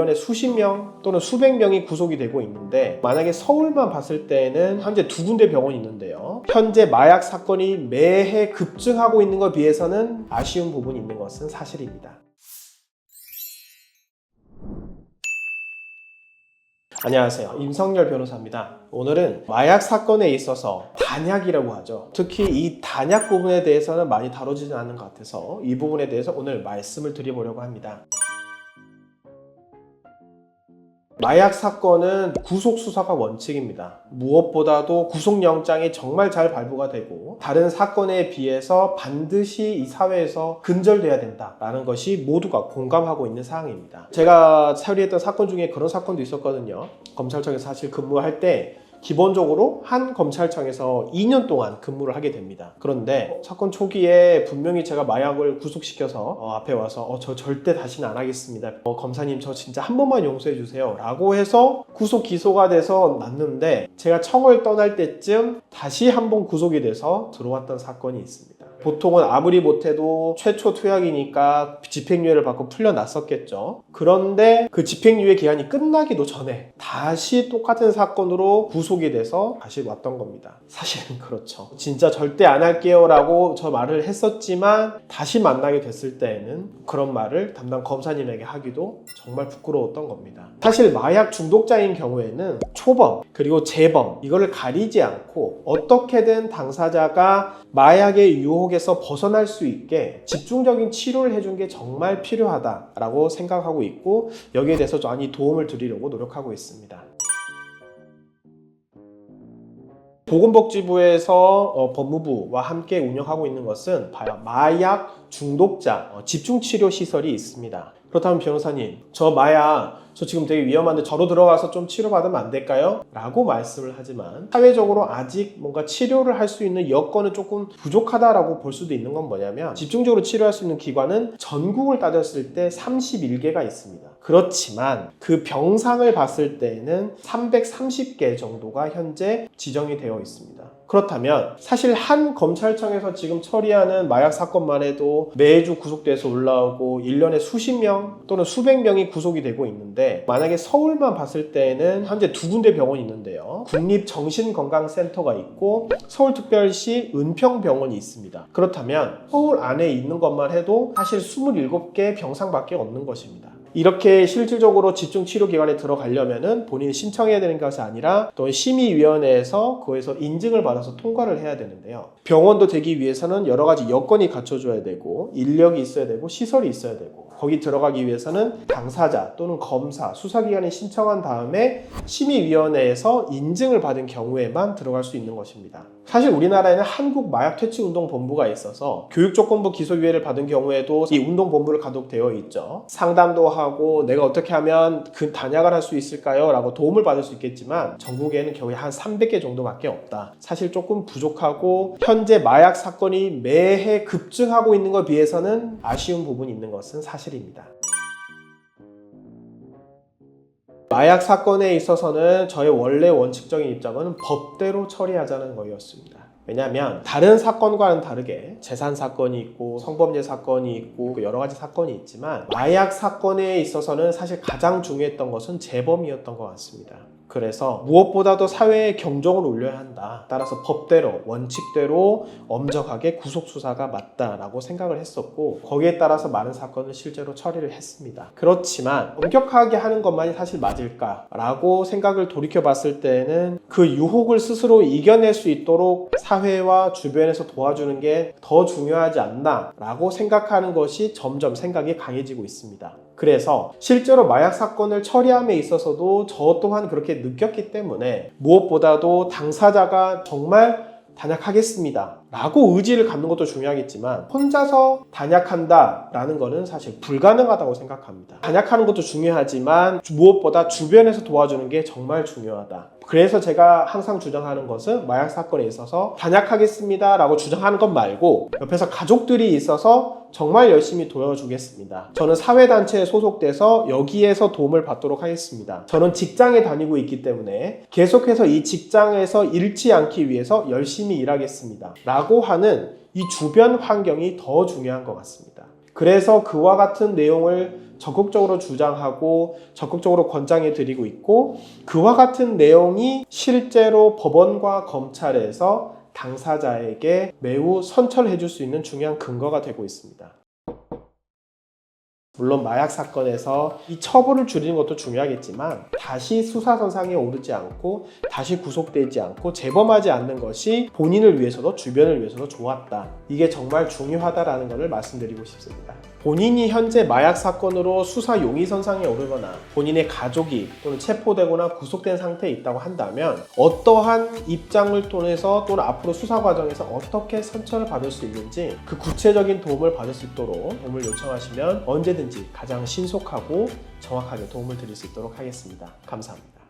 1년에 수십 명 또는 수백 명이 구속이 되고 있는데, 만약에 서울만 봤을 때는 현재 2군데 병원이 있는데요, 현재 마약 사건이 매해 급증하고 있는 것에 비해서는 아쉬운 부분이 있는 것은 사실입니다. 안녕하세요, 임성열 변호사입니다. 오늘은 마약 사건에 있어서 단약이라고 하죠. 특히 이 단약 부분에 대해서는 많이 다뤄지지 않는 것 같아서 이 부분에 대해서 오늘 말씀을 드려보려고 합니다. 마약 사건은 구속수사가 원칙입니다. 무엇보다도 구속영장이 정말 잘 발부가 되고 다른 사건에 비해서 반드시 이 사회에서 근절돼야 된다라는 것이 모두가 공감하고 있는 사항입니다. 제가 처리했던 사건 중에 그런 사건도 있었거든요. 검찰청에서 사실 근무할 때 기본적으로 한 검찰청에서 2년 동안 근무를 하게 됩니다. 그런데 사건 초기에 분명히 제가 마약을 구속시켜서 앞에 와서 저 절대 다시는 안 하겠습니다. 검사님 저 진짜 한 번만 용서해 주세요 라고 해서 구속 기소가 돼서 났는데, 제가 청을 떠날 때쯤 다시 한 번 구속이 돼서 들어왔던 사건이 있습니다. 보통은 아무리 못해도 최초 투약이니까 집행유예를 받고 풀려났었겠죠. 그런데 그 집행유예 기한이 끝나기도 전에 다시 똑같은 사건으로 구속이 돼서 다시 왔던 겁니다. 사실은 그렇죠. 진짜 절대 안 할게요 라고 저 말을 했었지만 다시 만나게 됐을 때에는 그런 말을 담당 검사님에게 하기도 정말 부끄러웠던 겁니다. 사실 마약 중독자인 경우에는 초범 그리고 재범 이거를 가리지 않고 어떻게든 당사자가 마약의 유혹에서 벗어날 수 있게 집중적인 치료를 해준 게 정말 필요하다라고 생각하고 있고, 여기에 대해서 많이 도움을 드리려고 노력하고 있습니다. 보건복지부에서 법무부와 함께 운영하고 있는 것은 마약 중독자 집중치료 시설이 있습니다. 그렇다면 변호사님, 저 지금 되게 위험한데 저로 들어가서 좀 치료받으면 안 될까요? 라고 말씀을 하지만 사회적으로 아직 뭔가 치료를 할 수 있는 여건은 조금 부족하다라고 볼 수도 있는 건 뭐냐면, 집중적으로 치료할 수 있는 기관은 전국을 따졌을 때 31개가 있습니다. 그렇지만 그 병상을 봤을 때는 330개 정도가 현재 지정이 되어 있습니다. 그렇다면 사실 한 검찰청에서 지금 처리하는 마약 사건만 해도 매주 구속돼서 올라오고 1년에 수십 명 또는 수백 명이 구속이 되고 있는데, 만약에 서울만 봤을 때는 현재 2군데 병원이 있는데요, 국립정신건강센터가 있고 서울특별시 은평병원이 있습니다. 그렇다면 서울 안에 있는 것만 해도 사실 27개 병상밖에 없는 것입니다. 이렇게 실질적으로 집중치료기관에 들어가려면은 본인이 신청해야 되는 것이 아니라 또 심의위원회에서 그에서 인증을 받아서 통과를 해야 되는데요, 병원도 되기 위해서는 여러 가지 여건이 갖춰줘야 되고 인력이 있어야 되고 시설이 있어야 되고, 거기 들어가기 위해서는 당사자 또는 검사, 수사기관이 신청한 다음에 심의위원회에서 인증을 받은 경우에만 들어갈 수 있는 것입니다. 사실 우리나라에는 한국마약퇴치운동본부가 있어서 교육조건부 기소유예를 받은 경우에도 이 운동본부를 가독되어 있죠. 상담도 하고 내가 어떻게 하면 그 단약을 할 수 있을까요? 라고 도움을 받을 수 있겠지만 전국에는 겨우 한 300개 정도밖에 없다. 사실 조금 부족하고 현재 마약 사건이 매해 급증하고 있는 것에 비해서는 아쉬운 부분이 있는 것은 사실입니다. 마약 사건에 있어서는 저의 원래 원칙적인 입장은 법대로 처리하자는 거였습니다. 왜냐하면 다른 사건과는 다르게 재산 사건이 있고 성범죄 사건이 있고 여러 가지 사건이 있지만, 마약 사건에 있어서는 사실 가장 중요했던 것은 재범이었던 것 같습니다. 그래서 무엇보다도 사회의 경종을 울려야 한다. 따라서 법대로, 원칙대로 엄정하게 구속수사가 맞다라고 생각을 했었고, 거기에 따라서 많은 사건을 실제로 처리를 했습니다. 그렇지만 엄격하게 하는 것만이 사실 맞을까라고 생각을 돌이켜봤을 때는 그 유혹을 스스로 이겨낼 수 있도록 사회와 주변에서 도와주는 게 더 중요하지 않나라고 생각하는 것이 점점 생각이 강해지고 있습니다. 그래서 실제로 마약 사건을 처리함에 있어서도 저 또한 그렇게 느꼈기 때문에 무엇보다도 당사자가 정말 단약하겠습니다 라고 의지를 갖는 것도 중요하겠지만, 혼자서 단약한다 라는 거는 사실 불가능하다고 생각합니다. 단약하는 것도 중요하지만 무엇보다 주변에서 도와주는 게 정말 중요하다. 그래서 제가 항상 주장하는 것은 마약 사건에 있어서 단약하겠습니다 라고 주장하는 것 말고 옆에서 가족들이 있어서 정말 열심히 도와주겠습니다. 저는 사회단체에 소속돼서 여기에서 도움을 받도록 하겠습니다. 저는 직장에 다니고 있기 때문에 계속해서 이 직장에서 잃지 않기 위해서 열심히 일하겠습니다 라고 하는 이 주변 환경이 더 중요한 것 같습니다. 그래서 그와 같은 내용을 적극적으로 주장하고 적극적으로 권장해 드리고 있고, 그와 같은 내용이 실제로 법원과 검찰에서 당사자에게 매우 선처해 줄 수 있는 중요한 근거가 되고 있습니다. 물론 마약 사건에서 이 처벌을 줄이는 것도 중요하겠지만 다시 수사선상에 오르지 않고 다시 구속되지 않고 재범하지 않는 것이 본인을 위해서도 주변을 위해서도 좋았다. 이게 정말 중요하다라는 것을 말씀드리고 싶습니다. 본인이 현재 마약 사건으로 수사 용의선상에 오르거나 본인의 가족이 또는 체포되거나 구속된 상태에 있다고 한다면 어떠한 입장을 통해서 또는 앞으로 수사 과정에서 어떻게 선처를 받을 수 있는지 그 구체적인 도움을 받을 수 있도록 도움을 요청하시면 언제든지 가장 신속하고 정확하게 도움을 드릴 수 있도록 하겠습니다. 감사합니다.